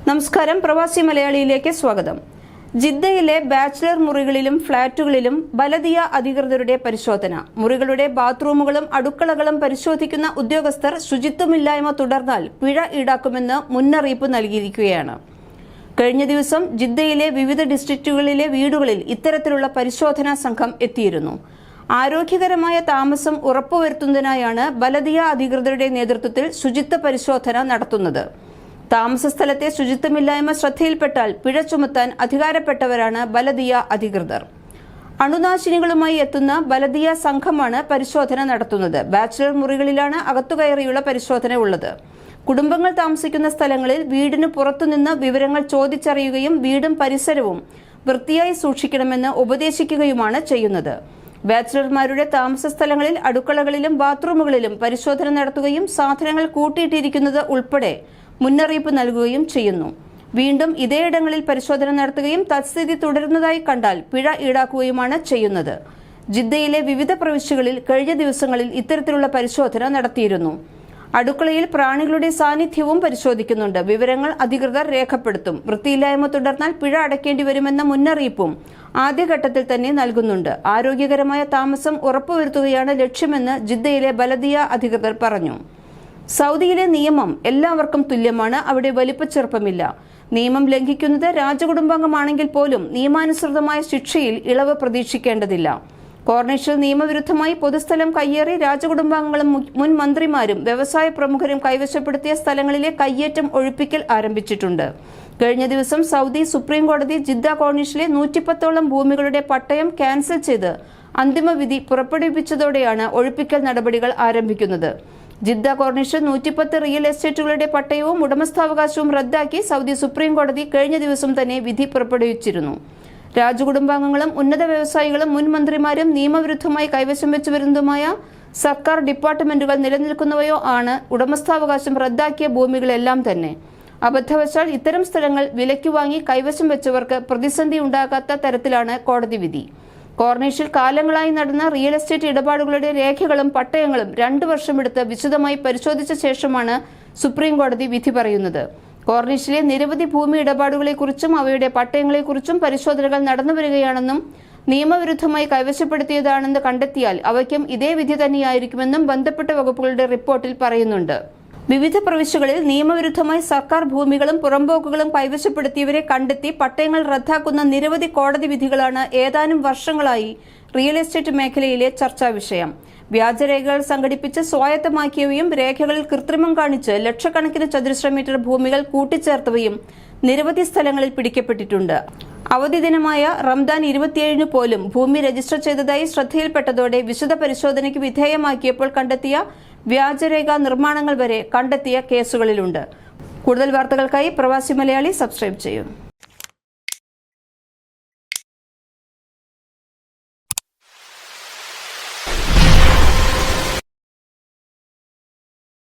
നമസ്കാരം, പ്രവാസി മലയാളിയിലേക്ക് സ്വാഗതം. ജിദ്ദയിലെ ബാച്ചിലർ മുറികളിലും ഫ്ളാറ്റുകളിലും ബലദിയ അധികൃതരുടെ പരിശോധന. മുറികളുടെ ബാത്റൂമുകളും അടുക്കളകളും പരിശോധിക്കുന്ന ഉദ്യോഗസ്ഥർ ശുചിത്വമില്ലായ്മ തുടർന്നാൽ പിഴ ഈടാക്കുമെന്ന് മുന്നറിയിപ്പ് നൽകിയിരിക്കുകയാണ്. കഴിഞ്ഞ ദിവസം ജിദ്ദയിലെ വിവിധ ഡിസ്ട്രിക്റ്റുകളിലെ വീടുകളിൽ ഇത്തരത്തിലുള്ള പരിശോധനാ സംഘം എത്തിയിരുന്നു. ആരോഗ്യകരമായ താമസം ഉറപ്പുവരുത്തുന്നതിനായാണ് ബലദിയ അധികൃതരുടെ നേതൃത്വത്തിൽ ശുചിത്വ പരിശോധന നടത്തുന്നത്. താമസ സ്ഥലത്തെ ശുചിത്വമില്ലായ്മ ശ്രദ്ധയിൽപ്പെട്ടാൽ പിഴ ചുമത്താൻ അധികാരപ്പെട്ടവരാണ് ബലദിയ അധികൃതർ. അണുനാശിനികളുമായി എത്തുന്ന ബലദിയ സംഘമാണ് പരിശോധന നടത്തുന്നത്. ബാച്ചിലർ മുറികളിലാണ് അകത്തുകയറിയുള്ള പരിശോധന ഉള്ളത്. കുടുംബങ്ങൾ താമസിക്കുന്ന സ്ഥലങ്ങളിൽ വീടിന് പുറത്തുനിന്ന് വിവരങ്ങൾ ചോദിച്ചറിയുകയും വീടും പരിസരവും വൃത്തിയായി സൂക്ഷിക്കണമെന്ന് ഉപദേശിക്കുകയുമാണ് ചെയ്യുന്നത്. ബാച്ചിലർമാരുടെ താമസ സ്ഥലങ്ങളിൽ അടുക്കളകളിലും ബാത്റൂമുകളിലും പരിശോധന നടത്തുകയും സാധനങ്ങൾ കൂട്ടിയിട്ടിരിക്കുന്നത് ഉൾപ്പെടെ മുന്നറിയിപ്പ് നൽകുകയും ചെയ്യുന്നു. വീണ്ടും ഇതേയിടങ്ങളിൽ പരിശോധന നടത്തുകയും തത്സ്ഥിതി തുടരുന്നതായി കണ്ടാൽ പിഴ ഈടാക്കുകയുമാണ് ചെയ്യുന്നത്. ജിദ്ദയിലെ വിവിധ പ്രവിശ്യകളിൽ കഴിഞ്ഞ ദിവസങ്ങളിൽ ഇത്തരത്തിലുള്ള പരിശോധന നടത്തിയിരുന്നു. അടുക്കളയിൽ പ്രാണികളുടെ സാന്നിധ്യവും പരിശോധിക്കുന്നുണ്ട്. വിവരങ്ങൾ അധികൃതർ രേഖപ്പെടുത്തും. വൃത്തിയില്ലായ്മ തുടർന്നാൽ പിഴ അടയ്ക്കേണ്ടി വരുമെന്ന മുന്നറിയിപ്പും ആദ്യഘട്ടത്തിൽ തന്നെ നൽകുന്നുണ്ട്. ആരോഗ്യകരമായ താമസം ഉറപ്പുവരുത്തുകയാണ് ലക്ഷ്യമെന്ന് ജിദ്ദയിലെ ബലദിയ അധികൃതർ പറഞ്ഞു. സൗദിയിലെ നിയമം എല്ലാവർക്കും തുല്യമാണ്. അവിടെ വലിപ്പച്ചെറുപ്പമില്ല. നിയമം ലംഘിക്കുന്നത് രാജകുടുംബാംഗമാണെങ്കിൽ പോലും നിയമാനുസൃതമായ ശിക്ഷയിൽ ഇളവ് പ്രതീക്ഷിക്കേണ്ടതില്ല. കോർണിഷിൽ നിയമവിരുദ്ധമായി പൊതുസ്ഥലം കയ്യേറി രാജകുടുംബാംഗങ്ങളും മുൻ മന്ത്രിമാരും വ്യവസായ പ്രമുഖരും കൈവശപ്പെടുത്തിയ സ്ഥലങ്ങളിലെ കയ്യേറ്റം ഒഴിപ്പിക്കൽ ആരംഭിച്ചിട്ടുണ്ട്. കഴിഞ്ഞ ദിവസം സൗദി സുപ്രീം കോടതി ജിദ്ദ കോർണിഷിലെ 110ഓളം ഭൂമികളുടെ പട്ടയം ക്യാൻസൽ ചെയ്ത് അന്തിമ വിധി പുറപ്പെടുവിപ്പിച്ചതോടെയാണ് ഒഴിപ്പിക്കൽ നടപടികൾ ആരംഭിക്കുന്നത്. ജിദ്ദ കോർണിഷിൽ 110 റിയൽ എസ്റ്റേറ്റുകളുടെ പട്ടയവും ഉടമസ്ഥാവകാശവും റദ്ദാക്കി സൗദി സുപ്രീം കോടതി കഴിഞ്ഞ ദിവസം തന്നെ വിധി പുറപ്പെടുവിച്ചിരുന്നു. രാജകുടുംബാംഗങ്ങളും ഉന്നത വ്യവസായികളും മുൻ മന്ത്രിമാരും നിയമവിരുദ്ധമായി കൈവശം വെച്ചു വരുന്നതുമായ സർക്കാർ ഡിപ്പാർട്ട്മെന്റുകൾ നിലനിൽക്കുന്നവയോ ആണ് ഉടമസ്ഥാവകാശം റദ്ദാക്കിയ ഭൂമികളെല്ലാം തന്നെ. അബദ്ധവശാൽ ഇത്തരം സ്ഥലങ്ങൾ വിലയ്ക്ക് വാങ്ങി കൈവശം വെച്ചവർക്ക് പ്രതിസന്ധി ഉണ്ടാകാത്ത തരത്തിലാണ് കോടതി വിധി. കോർണിഷിൽ കാലങ്ങളായി നടന്ന റിയൽ എസ്റ്റേറ്റ് ഇടപാടുകളുടെ രേഖകളും പട്ടയങ്ങളും 2 വർഷമെടുത്ത് വിശദമായി പരിശോധിച്ച ശേഷമാണ് സുപ്രീം കോടതി വിധി പറയുന്നത്. കോർണിഷിലെ നിരവധി ഭൂമി ഇടപാടുകളെക്കുറിച്ചും അവയുടെ പട്ടയങ്ങളെക്കുറിച്ചും പരിശോധനകൾ നടന്നുവരികയാണെന്നും നിയമവിരുദ്ധമായി കൈവശപ്പെടുത്തിയതാണെന്ന് കണ്ടെത്തിയാൽ അവയ്ക്കും ഇതേ വിധി തന്നെയായിരിക്കുമെന്നും ബന്ധപ്പെട്ട വകുപ്പുകളുടെ റിപ്പോർട്ടിൽ പറയുന്നുണ്ട്. വിവിധ പ്രവിശ്യകളിൽ നിയമവിരുദ്ധമായി സർക്കാർ ഭൂമികളും പുറമ്പോക്കുകളും കൈവശപ്പെടുത്തിയവരെ കണ്ടെത്തി പട്ടയങ്ങൾ റദ്ദാക്കുന്ന നിരവധി കോടതി വിധികളാണ് ഏതാനും വർഷങ്ങളായി റിയൽ എസ്റ്റേറ്റ് മേഖലയിലെ ചർച്ചാ വിഷയം. വ്യാജരേഖകൾ സംഘടിപ്പിച്ച് സ്വായത്തമാക്കിയവയും രേഖകളിൽ കൃത്രിമം കാണിച്ച് ലക്ഷക്കണക്കിന് ചതുരശ്ര മീറ്റർ ഭൂമികൾ കൂട്ടിച്ചേർത്തവയും നിരവധി സ്ഥലങ്ങളിൽ പിടിക്കപ്പെട്ടിട്ടുണ്ട്. അവധി ദിനമായ റംദാൻ 27 പോലും ഭൂമി രജിസ്റ്റർ ചെയ്തതായി ശ്രദ്ധയിൽപ്പെട്ടതോടെ വിശദ പരിശോധനയ്ക്ക് വിധേയമാക്കിയപ്പോൾ കണ്ടെത്തിയ വ്യാജരേഖ നിർമ്മാണങ്ങൾ വരെ കണ്ടെത്തിയ കേസുകളിലുണ്ട്. കൂടുതൽ വാർത്തകൾക്കായി പ്രവാസി മലയാളി സബ്സ്ക്രൈബ് ചെയ്യൂ.